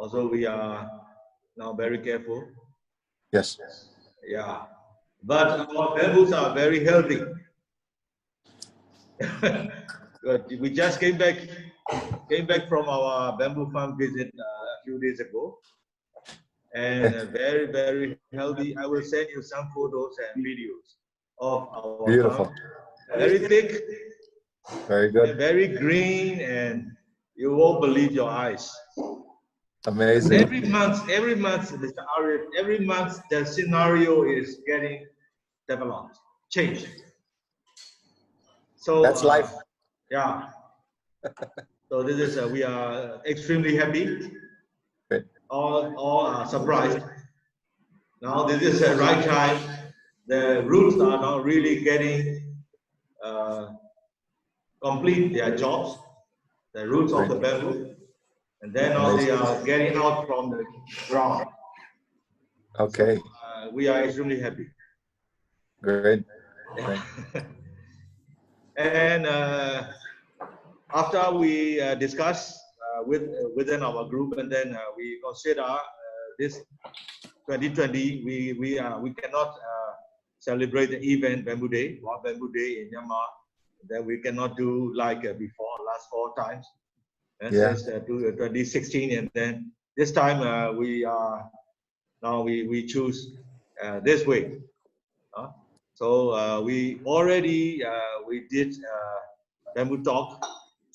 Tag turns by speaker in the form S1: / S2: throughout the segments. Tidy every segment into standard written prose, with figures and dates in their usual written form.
S1: Also, we are now very careful.
S2: Yes.
S1: Yeah. But our bamboos are very healthy. But we just came back from our bamboo farm visit a few days ago, and very, very healthy. I will send you some photos and videos of our
S2: Beautiful.
S1: farm. Very thick,
S2: Very good.
S1: very green, and you won't believe your eyes.
S2: Amazing.
S1: Every month, Mr. Arief, every month the scenario is getting developed, changed. So
S2: that's life.
S1: Yeah. So this is we are extremely happy.
S2: Great.
S1: All are surprised. Now this is the right time. The roots are now really getting complete their jobs. The roots of the bamboo, and then now they are getting out from the ground.
S2: Okay.
S1: So, we are extremely happy.
S2: Great.
S1: Yeah. And after we discuss within our group, and then we consider this 2020, we cannot celebrate the event Bamboo Day, World Bamboo Day in Myanmar. That we cannot do like before, last 4 times, since 2016, and then this time we choose this way. So we already we did bamboo talk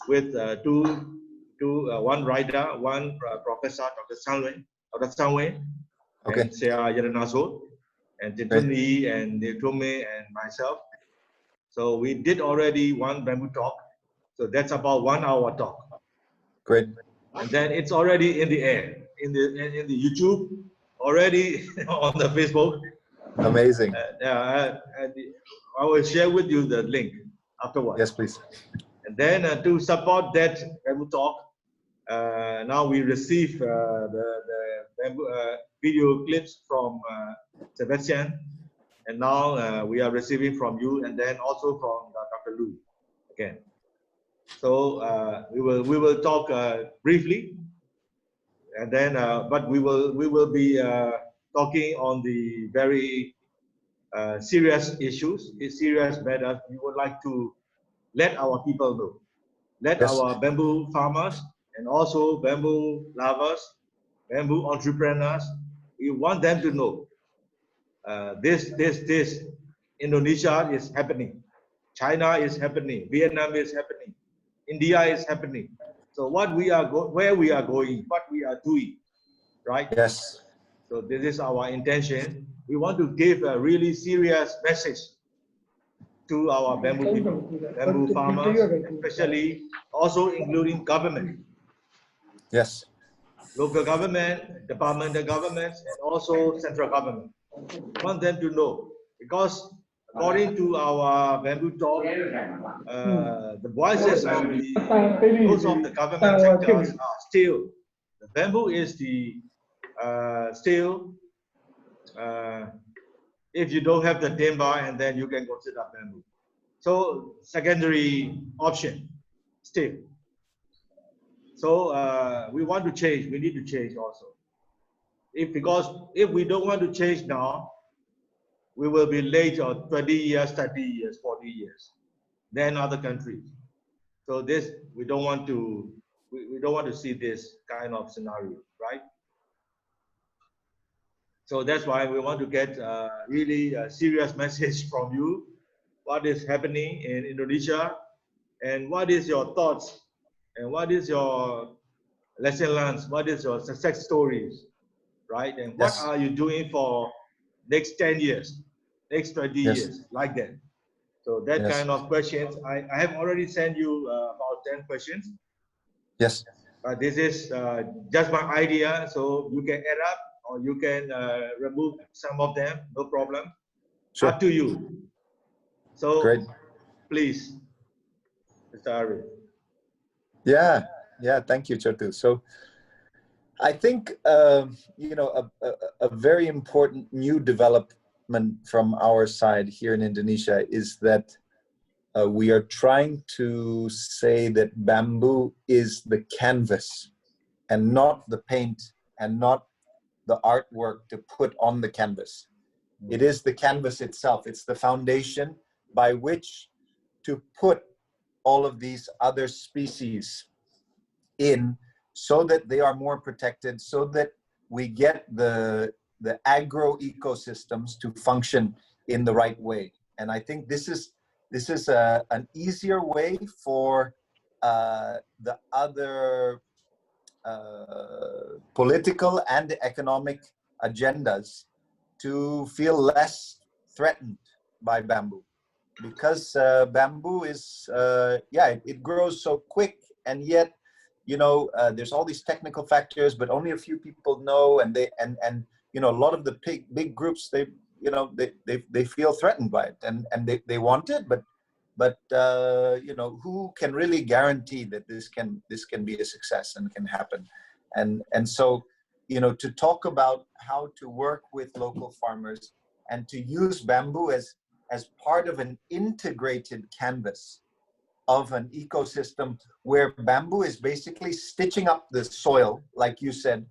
S1: with one writer, one professor, Dr. Sanway,
S2: okay.
S1: and Sia Yaranaso, and Tintun Lee, and Tome, and myself. So we did already one bamboo talk. So that's about 1 hour talk.
S2: Great.
S1: And then it's already in the air, in the YouTube, already on the Facebook.
S2: Amazing.
S1: I will share with you the link afterwards.
S2: Yes, please.
S1: And then to support that bamboo talk, now we receive the bamboo, video clips from Sebastian, and now we are receiving from you, and then also from Dr. Lu again. So we will talk briefly, and then but we will be talking on the very serious issues, serious matters. We would like to let our people know, let our bamboo farmers and also bamboo lovers, bamboo entrepreneurs, we want them to know this Indonesia is happening, China is happening, Vietnam is happening, India is happening. So what we are where we are going, what we are doing, right?
S2: Yes.
S1: So this is our intention. We want to give a really serious message to our bamboo people, bamboo farmers, especially also including government.
S2: Yes.
S1: Local government, departmental governments, and also central government. We want them to know, because according to our bamboo talk, the voices of those of the government sectors are still, the bamboo is the still, if you don't have the timber, and then you can consider bamboo. So secondary option still. So we want to change. We need to change also. Because if we don't want to change now, we will be late on 20 years, 30 years, 40 years, then other countries. So this we don't want to. We don't want to see this kind of scenario, right? So that's why we want to get really a serious message from you. What is happening in Indonesia, and what is your thoughts, and what is your lesson learned, what is your success stories, right? And what are you doing for next 10 years, next 20 years, like that. So that kind of questions, I have already sent you about 10 questions.
S2: Yes.
S1: This is just my idea, so you can add up or you can remove some of them, no problem. Sure. Up to you. So great. Please, Mr. Arief.
S2: Yeah, thank you, Chotu. So I think, you know, a very important new development from our side here in Indonesia is that we are trying to say that bamboo is the canvas and not the paint and not the artwork to put on the canvas. It is the canvas itself. It's the foundation by which to put all of these other species in, so that they are more protected, so that we get the agro ecosystems to function in the right way. And I think this is an easier way for the other political and economic agendas to feel less threatened by bamboo, because bamboo is it grows so quick, and yet there's all these technical factors, but only a few people know, and a lot of the big groups, they feel threatened by it, and they want it, but who can really guarantee that this can be a success and can happen? And so to talk about how to work with local farmers and to use bamboo as part of an integrated canvas of an ecosystem, where bamboo is basically stitching up the soil, like you said,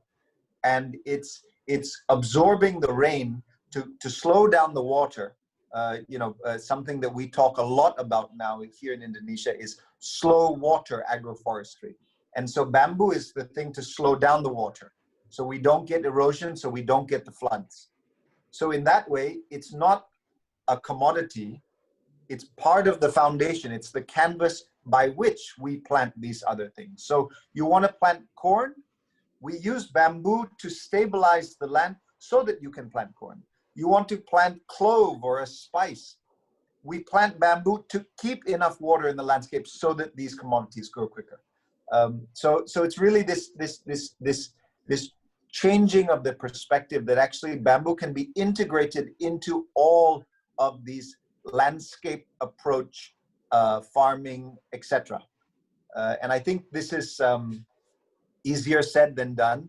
S2: and it's absorbing the rain to slow down the water. Something that we talk a lot about now here in Indonesia is slow water agroforestry. And so bamboo is the thing to slow down the water, so we don't get erosion, so we don't get the floods. So in that way, it's not a commodity, it's part of the foundation, it's the canvas by which we plant these other things. So you want to plant corn, we use bamboo to stabilize the land so that you can plant corn. You want to plant clove or a spice, we plant bamboo to keep enough water in the landscape so that these commodities grow quicker. So it's really this changing of the perspective that actually bamboo can be integrated into all of these landscape approach, farming, etc. And I think this is easier said than done.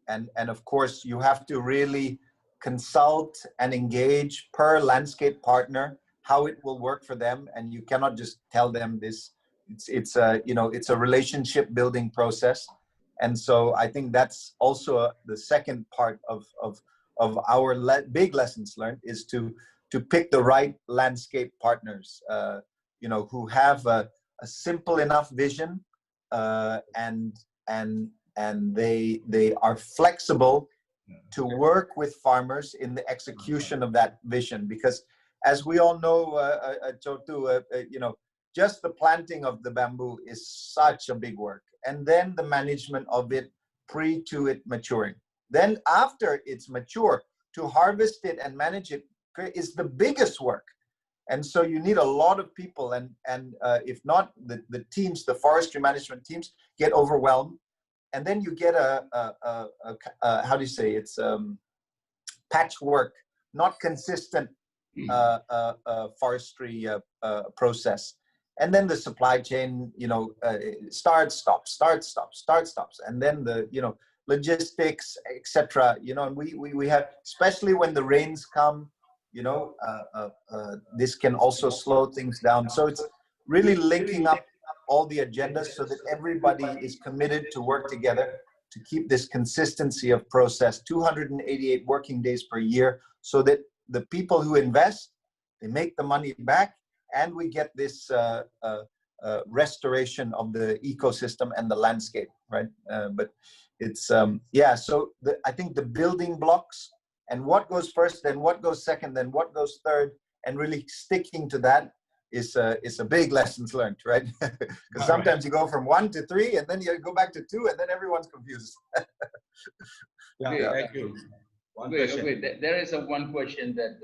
S2: And of course, you have to really consult and engage per landscape partner how it will work for them, and you cannot just tell them this. It's a relationship building process. And so I think that's also the second part of our big lessons learned, is to pick the right landscape partners, who have a simple enough vision, and they are flexible to work with farmers in the execution of that vision. Because as we all know, Chotu, just the planting of the bamboo is such a big work. And then the management of it to it maturing. Then after it's mature, to harvest it and manage it is the biggest work. And so you need a lot of people, and if not, the teams, the forestry management teams get overwhelmed. And then you get a how do you say, it's patchwork, not consistent forestry process. And then the supply chain, starts, stops, and then the logistics, etc. And we have, especially when the rains come, this can also slow things down. So it's really linking up all the agendas so that everybody is committed to work together to keep this consistency of process, 288 working days per year, so that the people who invest, they make the money back, and we get this restoration of the ecosystem and the landscape, right? But it's, so I think the building blocks, and what goes first, then what goes second, then what goes third, and really sticking to that is a big lessons learned, right? Because sometimes you go from 1 to 3, and then you go back to 2, and then everyone's confused.
S1: Thank you.
S3: Wait. There is one question that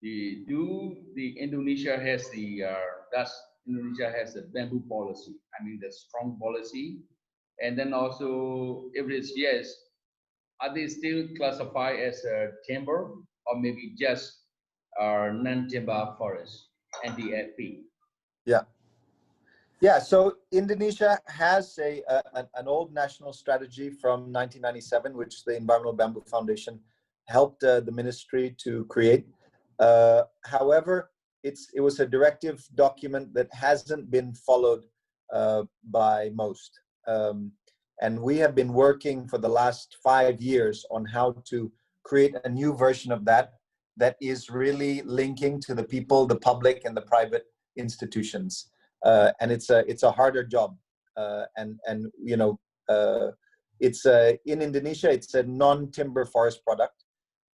S3: Indonesia has Indonesia has a bamboo policy? I mean, the strong policy, and then also, if it is yes, are they still classified as a timber, or maybe just non-timber forest, NTFP?
S2: Yeah. So Indonesia has an old national strategy from 1997, which the Environmental Bamboo Foundation helped the ministry to create. However, it was a directive document that hasn't been followed by most. And we have been working for the last 5 years on how to create a new version of that that is really linking to the people, the public, and the private institutions. And it's a harder job. And you know, it's in Indonesia, it's a non-timber forest product.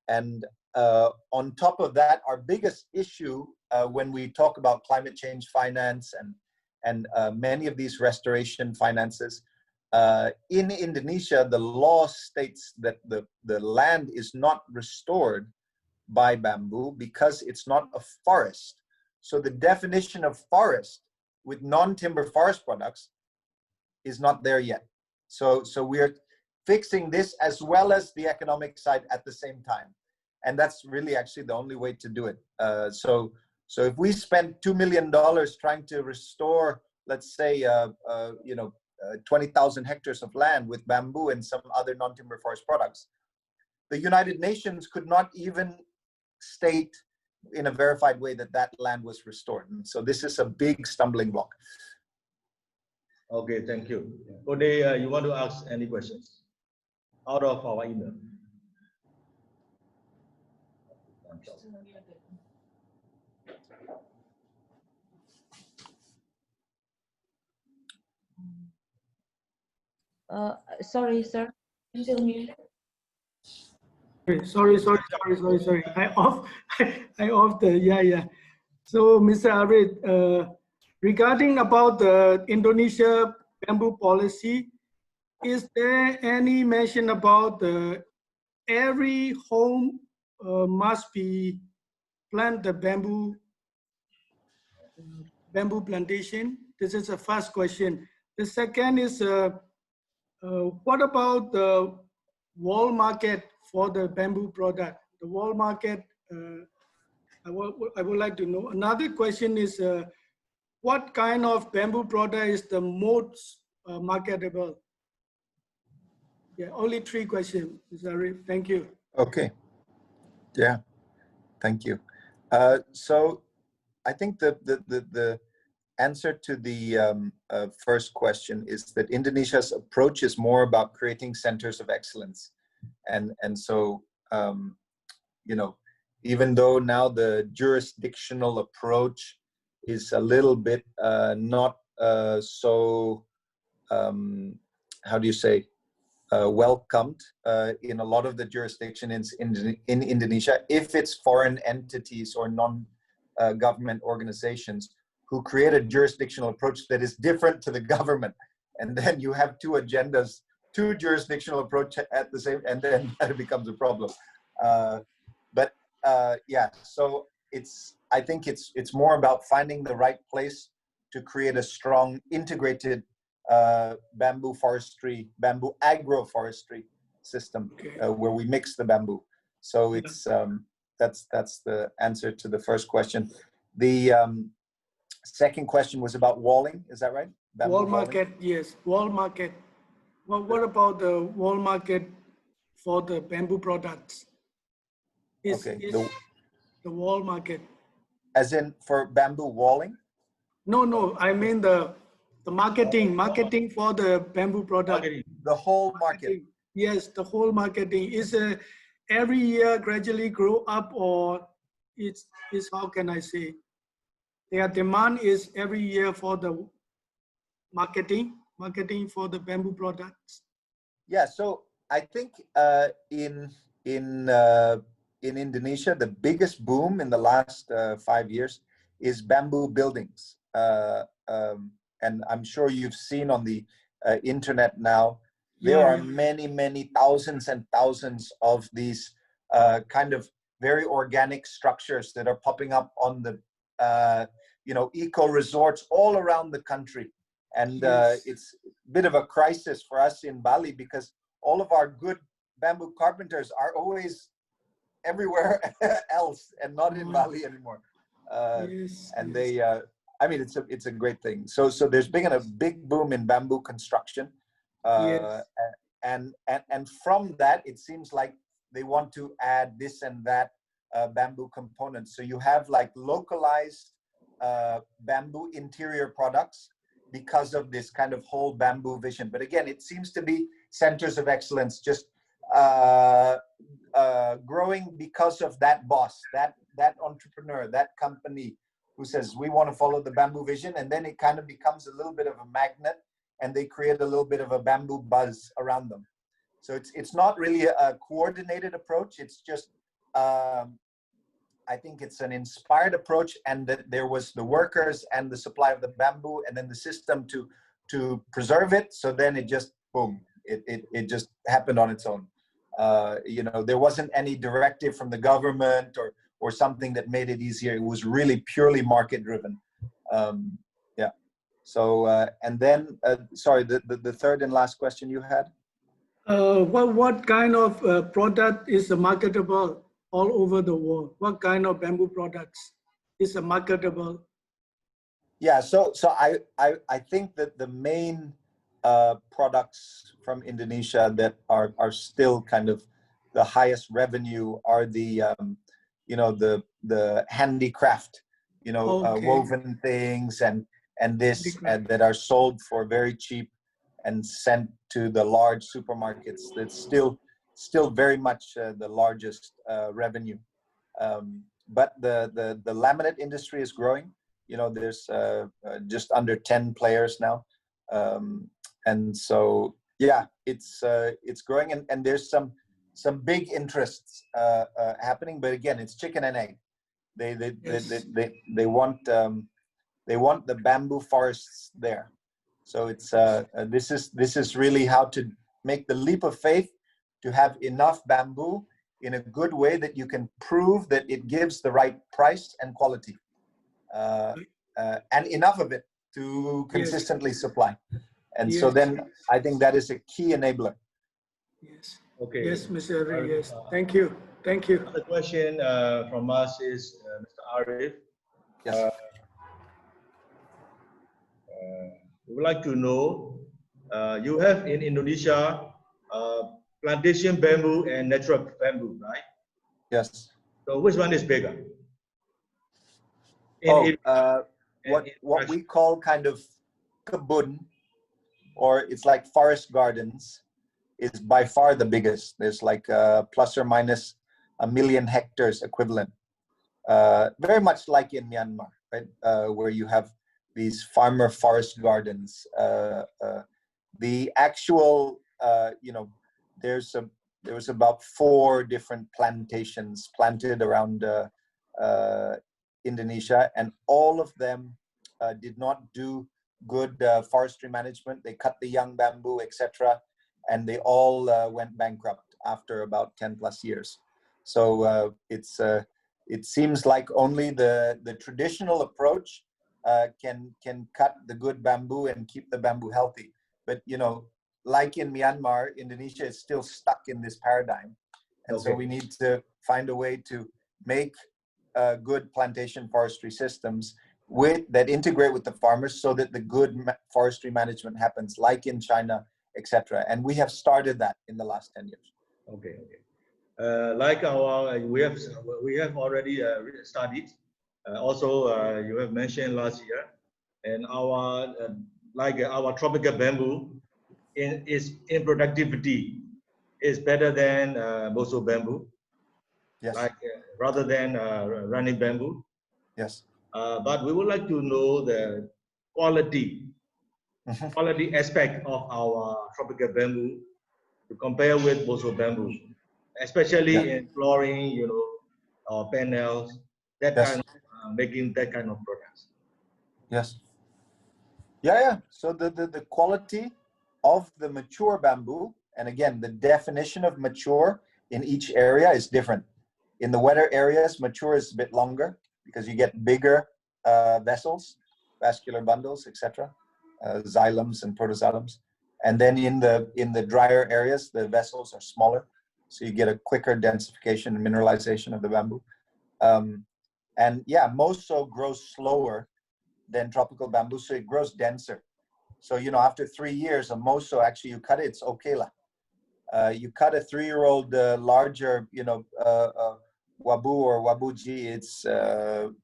S2: And on top of that, our biggest issue when we talk about climate change finance and many of these restoration finances, in Indonesia, the law states that the land is not restored by bamboo because it's not a forest. So the definition of forest with non-timber forest products is not there yet. So we're fixing this as well as the economic side at the same time. And that's really actually the only way to do it. So if we spend $2 million trying to restore, let's say, 20,000 hectares of land with bamboo and some other non-timber forest products, the United Nations could not even state in a verified way that that land was restored. And so this is a big stumbling block.
S1: Okay, thank you. Ode, you want to ask any questions out of our email?
S4: Sorry, sir. Still here.
S5: Sorry. I off the, yeah. So, Mr. Arief, regarding about the Indonesia bamboo policy, is there any mention about every home must be plant the bamboo plantation? This is the first question. The second is, what about the world market for the bamboo product? The world market, I would like to know. Another question is, what kind of bamboo product is the most marketable? Yeah, only 3 questions, Mr. Arief. Thank you.
S2: Okay. Yeah, thank you. So I think the answer to the first question is that Indonesia's approach is more about creating centers of excellence. And so, you know, even though now the jurisdictional approach is a little bit not so, how do you say, welcomed in a lot of the jurisdictions in Indonesia, if it's foreign entities or non-government organizations who create a jurisdictional approach that is different to the government. And then you have 2 agendas, 2 jurisdictional approach at the same, and then that becomes a problem. Yeah, so I think it's more about finding the right place to create a strong integrated bamboo forestry, bamboo agroforestry system where we mix the bamboo. So it's that's the answer to the first question. The second question was about walling. Is that right? Bamboo
S5: Wall market,
S2: walling?
S5: yes, wall market. Well, what about the wall market for the bamboo products? Is the wall market?
S2: As in for bamboo walling?
S5: No, I mean the marketing for the bamboo product.
S2: The whole market.
S5: Yes, the whole marketing is every year gradually grow up, or it's how can I say? Their demand is every year for the marketing for the bamboo products.
S2: Yeah, so I think in Indonesia, the biggest boom in the last 5 years is bamboo buildings. And I'm sure you've seen on the internet now, there are many thousands and thousands of these kind of very organic structures that are popping up on the eco resorts all around the country. And it's a bit of a crisis for us in Bali because all of our good bamboo carpenters are always everywhere else and not in Bali anymore. They, I mean, it's a great thing. So there's been a big boom in bamboo construction, and from that it seems like they want to add this and that bamboo components. So you have like localized bamboo interior products because of this kind of whole bamboo vision. But again, it seems to be centers of excellence just growing because of that boss, that entrepreneur, that company who says, we want to follow the bamboo vision. And then it kind of becomes a little bit of a magnet, and they create a little bit of a bamboo buzz around them. So it's not really a coordinated approach. It's just, I think it's an inspired approach, and that there was the workers and the supply of the bamboo, and then the system to preserve it. So then it just, boom, it just happened on its own. You know, there wasn't any directive from the government or something that made it easier. It was really purely market driven. Yeah. So, and then, sorry, the third and last question you had?
S5: What kind of product is marketable all over the world? What kind of bamboo products is marketable?
S2: Yeah, so I think that the main products from Indonesia that are still kind of the highest revenue are the you know, the handicraft, you know,
S5: Okay.
S2: woven things and this that are sold for very cheap and sent to the large supermarkets. That's still very much the largest revenue. But the laminate industry is growing. You know, there's just under 10 players now, and so yeah, it's growing, and there's some big interests happening. But again, it's chicken and egg. They want the bamboo forests there. So it's this is really how to make the leap of faith to have enough bamboo in a good way that you can prove that it gives the right price and quality, and enough of it to consistently supply. And so then I think that is a key enabler.
S5: Yes.
S1: Okay.
S5: Yes, Mr. Arief, yes. Thank you. Thank you.
S1: The question from us is Mr. Arief.
S2: Yes.
S1: We would like to know, you have in Indonesia plantation bamboo and natural bamboo, right?
S2: Yes.
S1: So which one is bigger?
S2: What we call kind of kebun, or it's like forest gardens, is by far the biggest. There's like plus or minus 1 million hectares equivalent. Very much like in Myanmar, right? Where you have these farmer forest gardens. The actual, you know, there was about 4 different plantations planted around Indonesia, and all of them did not do good forestry management. They cut the young bamboo, etc., and they all went bankrupt after about 10 plus years. So it seems like only the traditional approach can cut the good bamboo and keep the bamboo healthy. But you know, like in Myanmar, Indonesia is still stuck in this paradigm, and so we need to find a way to make good plantation forestry systems that integrate with the farmers, so that the good forestry management happens, like in China, etc. And we have started that in the last 10 years.
S1: Okay. Like we have already studied. Also, you have mentioned last year, and our tropical bamboo in productivity is better than Boso bamboo.
S2: Yes.
S1: Like rather than running bamboo.
S2: Yes.
S1: But we would like to know the quality aspect of our tropical bamboo to compare with Boso bamboo, especially in flooring, you know, or panels, that kind of making that kind of products.
S2: Yes. Yeah. So the quality of the mature bamboo, and again, the definition of mature in each area is different. In the wetter areas, mature is a bit longer because you get bigger vessels, vascular bundles, etc., xylems and protoxylems. And then in the drier areas, the vessels are smaller, so you get a quicker densification and mineralization of the bamboo. And yeah, Moso grows slower than tropical bamboo, so it grows denser. So, you know, after 3 years of Moso, actually you cut it, it's okay lah. You cut a 3-year-old larger, you know, Wabu or Wabuji, it's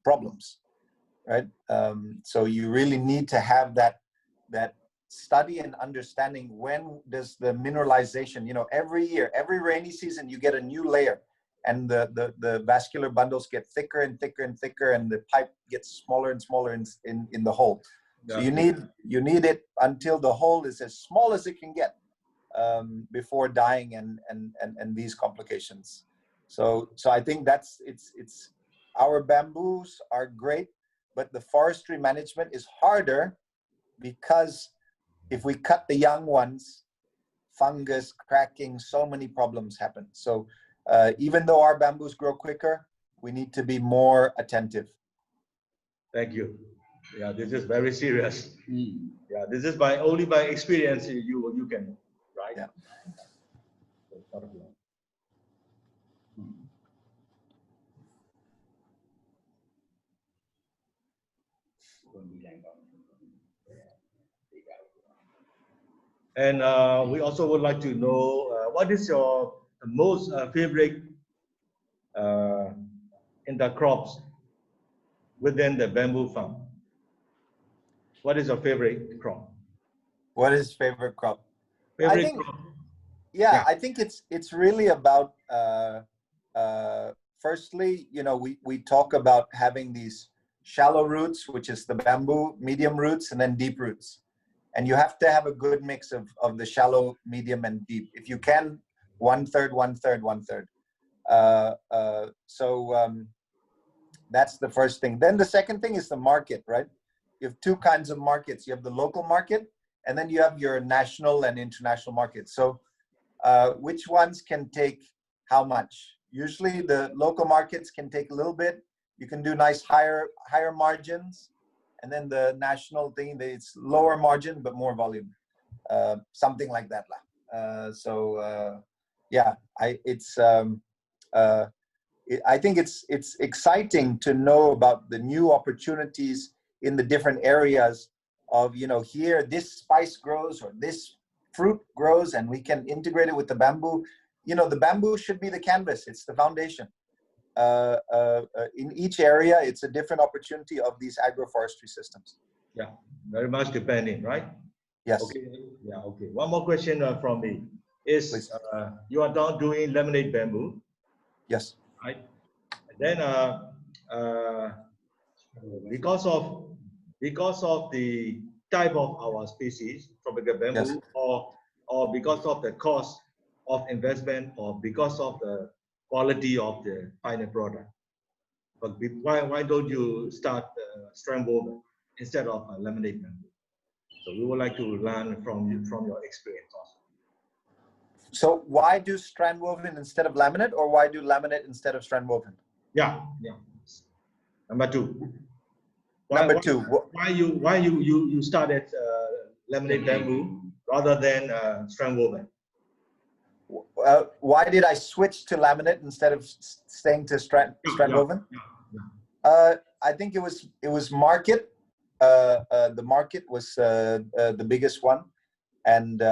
S2: problems, right? So you really need to have that study and understanding when does the mineralization, you know, every year, every rainy season, you get a new layer, and the vascular bundles get thicker and thicker and thicker, and the pipe gets smaller and smaller in the hole. So you need it until the hole is as small as it can get before dying and these complications. So I think it's our bamboos are great, but the forestry management is harder because if we cut the young ones, fungus, cracking, so many problems happen. So even though our bamboos grow quicker, we need to be more attentive.
S1: Thank you. Yeah, this is very serious. Yeah, this is only by experience you can, right?
S2: Yeah.
S1: And we also would like to know what is your most favorite intercrops within the bamboo farm? What is your favorite crop?
S2: What is favorite crop?
S1: Favorite
S2: I think,
S1: crop?
S2: yeah, I think it's really about firstly, you know, we talk about having these shallow roots, which is the bamboo, medium roots, and then deep roots. And you have to have a good mix of the shallow, medium, and deep. If you can, 1/3, 1/3, 1/3. That's the first thing. Then the second thing is the market, right? You have two kinds of markets. You have the local market, and then you have your national and international markets. So which ones can take how much? Usually the local markets can take a little bit. You can do nice higher margins. And then the national thing, it's lower margin, but more volume. Something like that. Yeah, I think it's exciting to know about the new opportunities in the different areas of, you know, here this spice grows or this fruit grows, and we can integrate it with the bamboo. You know, the bamboo should be the canvas. It's the foundation. In each area, it's a different opportunity of these agroforestry systems.
S1: Yeah, very much depending, right?
S2: Yes.
S1: Okay. Yeah. Okay. One more question from me is you are now doing laminate bamboo.
S2: Yes.
S1: Right. And then because of the type of our species, tropical bamboo,
S2: Yes.
S1: or because of the cost of investment, or because of the quality of the final product. But why don't you start strand woven instead of laminate bamboo? So we would like to learn from your experience also.
S2: So why do strand woven instead of laminate, or why do laminate instead of strand woven?
S1: Yeah. Number two.
S2: Number two.
S1: Why you started laminate bamboo rather than strand woven?
S2: Why did I switch to laminate instead of staying to strand woven? I think it was market. The market was the biggest one, and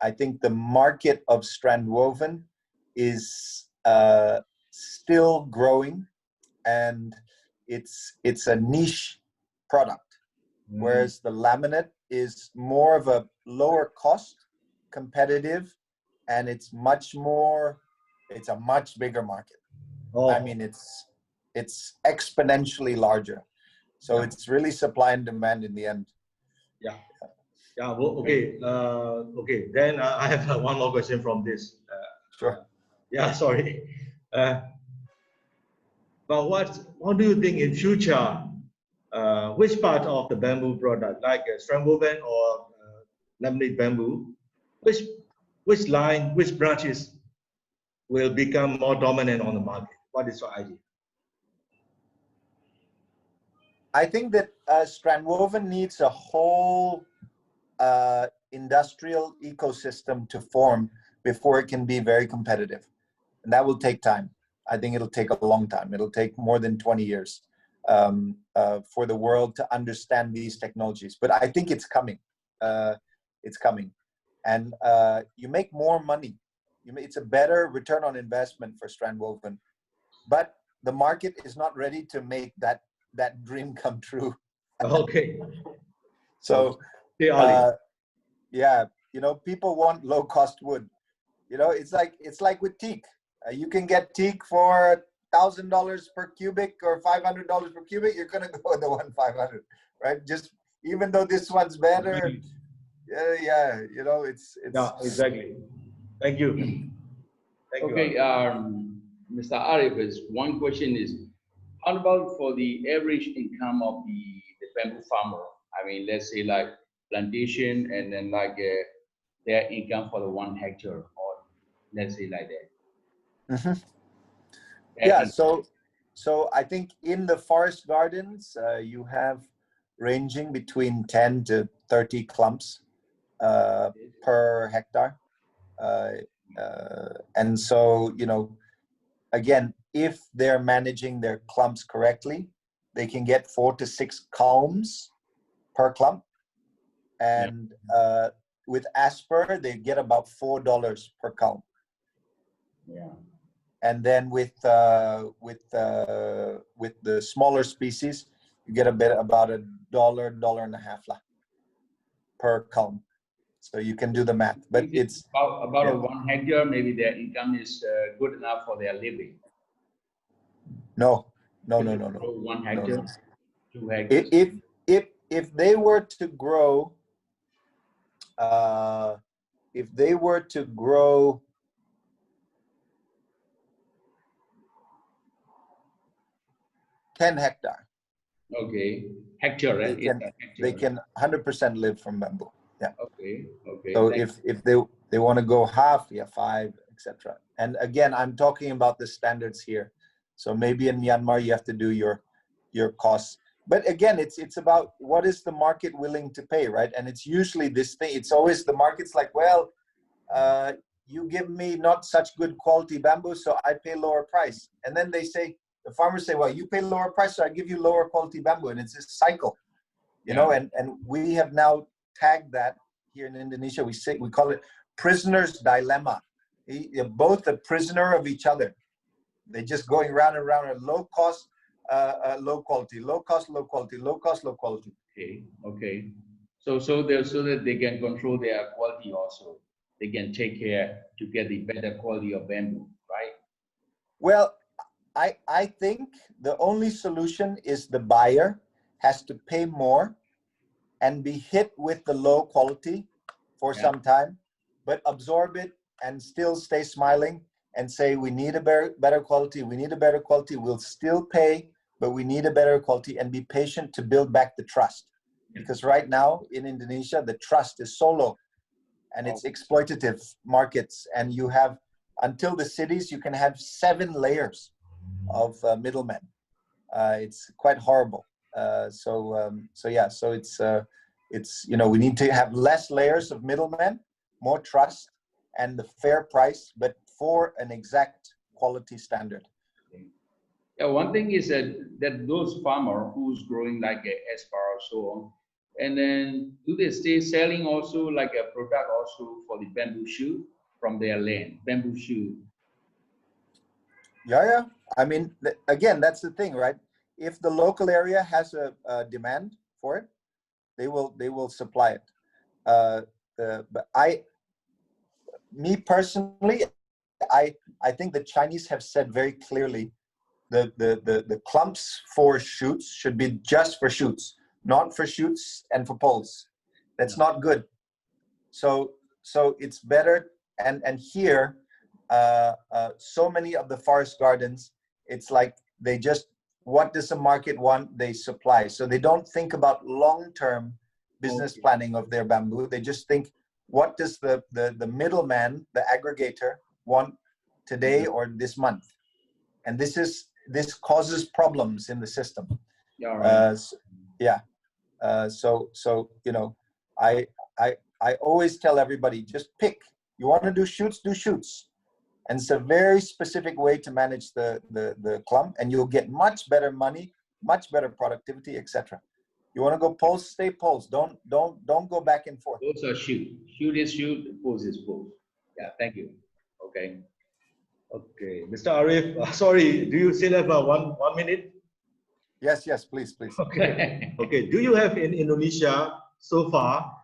S2: I think the market of strand woven is still growing, and it's a niche product, whereas the laminate is more of a lower cost, competitive, and it's a much bigger market. I mean, it's exponentially larger. So it's really supply and demand in the end.
S1: Yeah. Well, okay. Okay. Then I have one more question from this.
S2: Sure.
S1: Yeah. Sorry. But what do you think in future? Which part of the bamboo product, like strand woven or laminate bamboo, which line, which branches will become more dominant on the market? What is your idea?
S2: I think that strand woven needs a whole industrial ecosystem to form before it can be very competitive, and that will take time. I think it'll take a long time. It'll take more than 20 years for the world to understand these technologies. But I think it's coming. It's coming, and you make more money. It's a better return on investment for strand woven, but the market is not ready to make that dream come true.
S1: Okay.
S2: So,
S1: Stay early.
S2: yeah, you know, people want low cost wood. You know, it's like with teak. You can get teak for $1,000 per cubic or $500 per cubic. You're gonna go with the 1,500, right? Just even though this one's better, yeah, you know, it's
S1: Yeah, exactly. Thank you. Thank you.
S3: Okay, Mr. Arief, is one question is, how about for the average income of the bamboo farmer? I mean, let's say like plantation and then like their income for the 1 hectare, or let's say like that.
S2: Mhm.
S3: Their
S2: Yeah.
S3: income.
S2: So I think in the forest gardens, you have ranging between 10 to 30 clumps per hectare. And so, you know, again, if they're managing their clumps correctly, they can get 4 to 6 culms per clump. And with Asper, they get about $4 per culm.
S3: Yeah.
S2: And then with the smaller species, you get about $1.50 per culm. So you can do the math, but it's
S3: about
S2: yeah.
S3: a 1 hectare. Maybe their income is good enough for their living.
S2: No.
S3: 1 hectare,
S2: No.
S3: 2 hectares.
S2: If they were to grow, 10 hectare,
S3: Okay, hectare, right?
S2: they can 100% live from bamboo. Yeah.
S3: Okay.
S2: So if they want to go half, yeah, 5, etc. And again, I'm talking about the standards here. So maybe in Myanmar you have to do your costs. But again, it's about what is the market willing to pay, right? And it's usually this thing. It's always the market's like, well, you give me not such good quality bamboo, so I pay lower price. And then the farmers say, well, you pay lower price, so I give you lower quality bamboo. And it's a cycle, you know. And we have now tagged that here in Indonesia. We call it prisoner's dilemma. You're both a prisoner of each other. They're just going round and round at low cost, low quality, low cost, low quality, low cost, low quality.
S3: Okay. So that they can control their quality also. They can take care to get the better quality of bamboo, right?
S2: Well, I think the only solution is the buyer has to pay more and be hit with the low quality for some time, but absorb it and still stay smiling and say, we need a better quality, we need a better quality, we'll still pay, but we need a better quality, and be patient to build back the trust. Because right now in Indonesia, the trust is so low and it's exploitative markets, and you have, until the cities, you can have 7 layers of middlemen. It's quite horrible. So it's you know, we need to have less layers of middlemen, more trust, and the fair price, but for an exact quality standard.
S3: Yeah, one thing is that those farmer who's growing like a aspar or so on, and then do they stay selling also like a product also for the bamboo shoot from their land, bamboo shoot?
S2: Yeah. I mean, again, that's the thing, right? If the local area has a demand for it, they will supply it. But me personally, I think the Chinese have said very clearly the clumps for shoots should be just for shoots, not for shoots and for poles. That's not good. So it's better. And here, so many of the forest gardens, it's like they just, what does the market want? They supply. So they don't think about long-term business planning of their bamboo. They just think, what does the middleman, the aggregator, want today or this month? And this causes problems in the system. So you know, I always tell everybody, just pick. You want to do shoots, do shoots. And it's a very specific way to manage the clump, and you'll get much better money, much better productivity, etc. You want to go poles, stay poles. Don't go back and forth.
S3: Those are shoot. Shoot is shoot, pose is pose. Yeah, thank you. Okay,
S1: Mr. Arief, sorry, do you still have 1 minute?
S2: Yes, please.
S1: Okay. Do you have in Indonesia so far,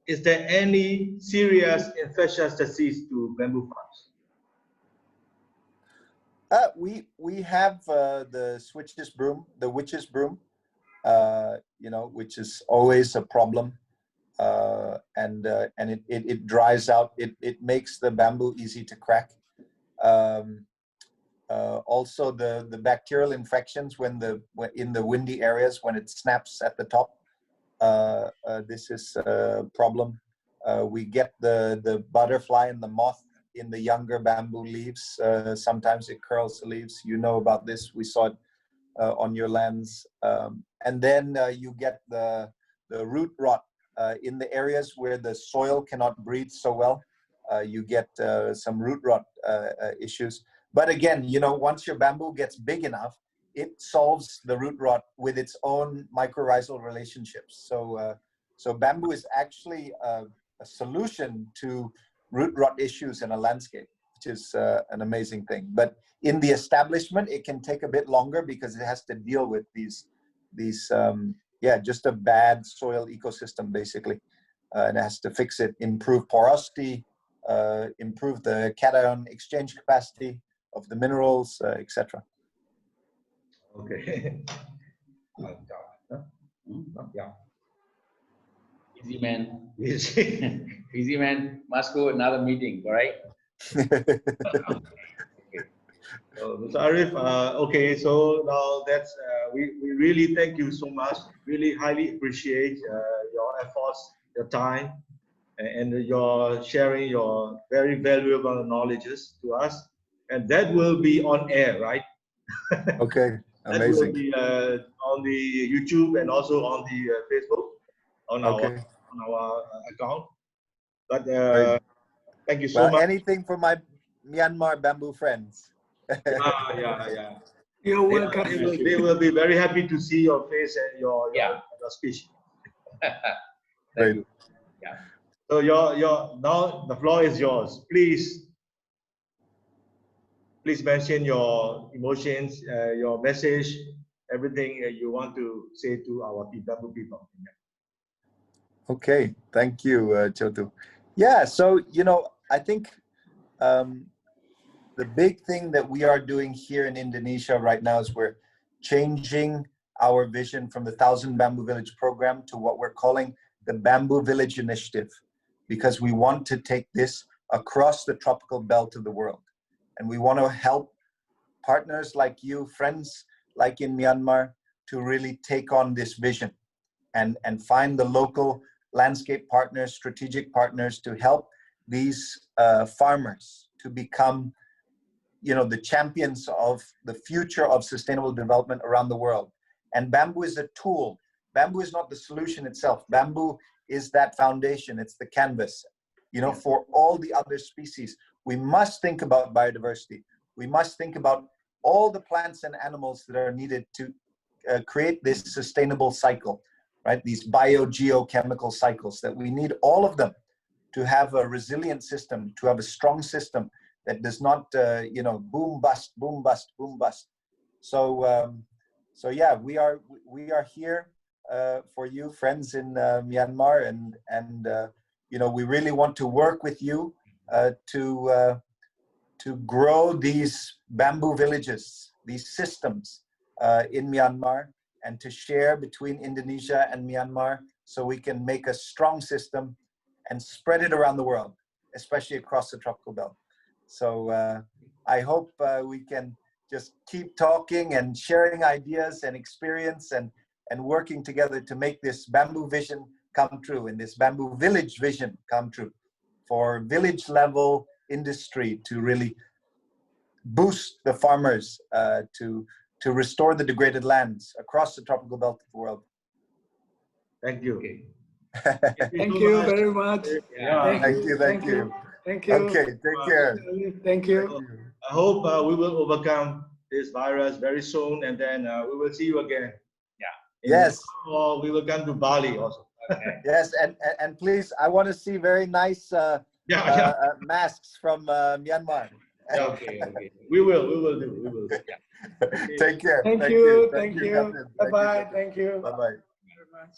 S1: is there any serious infectious disease to bamboo farms?
S2: We have the switches broom, the witch's broom, you know, which is always a problem, and it dries out. It makes the bamboo easy to crack. Also, the bacterial infections when in the windy areas when it snaps at the top. This is a problem. We get the butterfly and the moth in the younger bamboo leaves. Sometimes it curls the leaves. You know about this. We saw it on your lands. And then you get the root rot in the areas where the soil cannot breathe so well. You get some root rot issues. But again, you know, once your bamboo gets big enough, it solves the root rot with its own mycorrhizal relationships. So bamboo is actually a solution to root rot issues in a landscape, which is an amazing thing. But in the establishment, it can take a bit longer because it has to deal with these just a bad soil ecosystem, basically. And it has to fix it, improve porosity, improve the cation exchange capacity of the minerals, etc.
S1: Okay. Yeah.
S3: Easy man.
S1: Yes.
S3: Easy man. Must go another meeting, all right?
S1: So, Mr. Arief, okay, so now that's, we really thank you so much. Really highly appreciate your efforts, your time, and your sharing your very valuable knowledges to us. And that will be on air, right?
S2: Okay,
S1: That will
S2: amazing.
S1: be on the YouTube and also on the Facebook, on our account. But thank you so
S2: Well,
S1: much.
S2: anything for my Myanmar bamboo friends.
S1: Yeah.
S5: You're welcome.
S1: They will be very happy to see your face and your speech.
S3: Thank you. Yeah.
S1: So now the floor is yours. Please mention your emotions, your message, everything you want to say to our bamboo people.
S2: Okay, thank you, Chotu. Yeah, so, you know, I think the big thing that we are doing here in Indonesia right now is we're changing our vision from the 1,000 Bamboo Village program to what we're calling the Bamboo Village Initiative, because we want to take this across the tropical belt of the world. And we want to help partners like you, friends like in Myanmar, to really take on this vision and find the local landscape partners, strategic partners to help these farmers to become, you know, the champions of the future of sustainable development around the world. And bamboo is a tool. Bamboo is not the solution itself. Bamboo is that foundation. It's the canvas. You know, for all the other species, we must think about biodiversity. We must think about all the plants and animals that are needed to create this sustainable cycle, right? These biogeochemical cycles, that we need all of them to have a resilient system, to have a strong system that does not, you know, boom, bust, boom, bust, boom, bust. So yeah, we are here for you, friends in Myanmar, and you know, we really want to work with you to grow these bamboo villages, these systems in Myanmar, and to share between Indonesia and Myanmar, so we can make a strong system and spread it around the world, especially across the tropical belt. So I hope we can just keep talking and sharing ideas and experience and working together to make this bamboo vision come true, and this bamboo village vision come true, for village level industry to really boost the farmers to restore the degraded lands across the tropical belt of the world.
S1: Thank you.
S3: Okay.
S5: Thank you very much.
S1: Yeah.
S2: Thank you.
S5: Thank you.
S2: Okay, take care.
S5: Thank you.
S1: I hope we will overcome this virus very soon, and then we will see you again.
S2: Yes.
S1: Or we will come to Bali also.
S3: Okay.
S2: Yes, and please, I want to see very nice masks from Myanmar.
S3: Okay.
S1: We will do.
S3: Yeah.
S1: Okay.
S2: Take care.
S5: Thank you.
S2: Captain.
S5: Bye-bye.
S2: Captain.
S5: Thank you.
S2: Bye-bye.
S5: Very much.